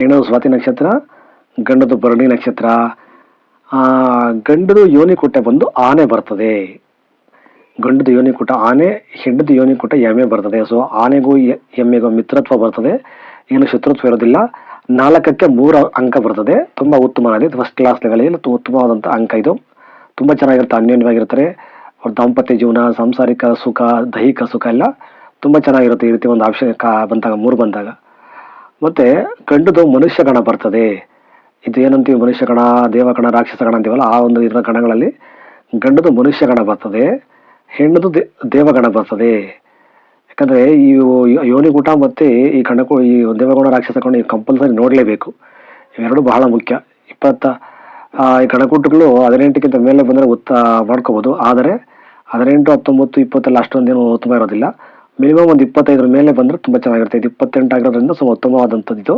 ಹೆಣ್ಣದು ಸ್ವಾತಿ ನಕ್ಷತ್ರ, ಗಂಡದು ಭರಣಿ ನಕ್ಷತ್ರ. ಗಂಡದು ಯೋನಿಕೂಟ ಬಂದು ಆನೆ ಬರ್ತದೆ. ಗಂಡದು ಯೋನಿಕೂಟ ಆನೆ, ಹೆಣ್ಣದು ಯೋನಿಕೂಟ ಎಮ್ಮೆ ಬರ್ತದೆ. ಸೊ ಆನೆಗೂ ಎಮ್ಮೆಗೂ ಮಿತ್ರತ್ವ ಬರ್ತದೆ, ಏನು ಶತ್ರುತ್ವ ಇರೋದಿಲ್ಲ. 4ಕ್ಕೆ 3 ಅಂಕ ಬರ್ತದೆ. ತುಂಬ ಉತ್ತಮವಾಗಿದೆ, ಫಸ್ಟ್ ಕ್ಲಾಸ್ ಲೆವೆಲಲ್ಲಿ ಉತ್ತಮವಾದಂಥ ಅಂಕ ಇದು. ತುಂಬ ಚೆನ್ನಾಗಿರುತ್ತೆ, ಅನ್ಯೋನ್ಯವಾಗಿರ್ತಾರೆ. ಅವ್ರ ದಾಂಪತ್ಯ ಜೀವನ, ಸಾಂಸಾರಿಕ ಸುಖ, ದೈಹಿಕ ಸುಖ ಎಲ್ಲ ತುಂಬ ಚೆನ್ನಾಗಿರುತ್ತೆ ಈ ರೀತಿ ಒಂದು ಆಪ್ಷನ್ ಬಂದಾಗ, 3 ಬಂದಾಗ. ಮತ್ತು ಗಂಡದು ಮನುಷ್ಯ ಗಣ ಬರ್ತದೆ. ಇದು ಏನಂತೀವಿ, ಮನುಷ್ಯ ಗಣ, ದೇವಗಣ, ರಾಕ್ಷಸ ಗಣ ಅಂತೀವಲ್ಲ, ಆ ಒಂದು ಇದರ ಗಣಗಳಲ್ಲಿ ಗಂಡದು ಮನುಷ್ಯ ಗಣ ಬರ್ತದೆ, ಹೆಣ್ಣದು ದೇವಗಣ ಬರ್ತದೆ. ಯಾಕಂದರೆ ಈ ಯೋನಿಗೂಟ ಮತ್ತು ಈ ಈ ದೇವಗುಣ, ರಾಕ್ಷಸ ಗಣ ಕಂಪಲ್ಸರಿ ನೋಡಲೇಬೇಕು. ಇವೆರಡು ಬಹಳ ಮುಖ್ಯ. ಈ ಗಣಕೂಟಗಳು 18ಕ್ಕಿಂತ ಮೇಲೆ ಬಂದರೆ ಮಾಡ್ಕೋಬೋದು. ಆದರೆ 18, 19, 20 ಅಷ್ಟೊಂದೇನು ಉತ್ತಮ ಇರೋದಿಲ್ಲ. ಮಿನಿಮಮ್ ಒಂದು 25 ಮೇಲೆ ಬಂದರೆ ತುಂಬ ಚೆನ್ನಾಗಿರುತ್ತೆ. ಇದು 28 ಆಗಿರೋದ್ರಿಂದ ಸ್ವಲ್ಪ ಉತ್ತಮವಾದಂಥದ್ದು ಇದು.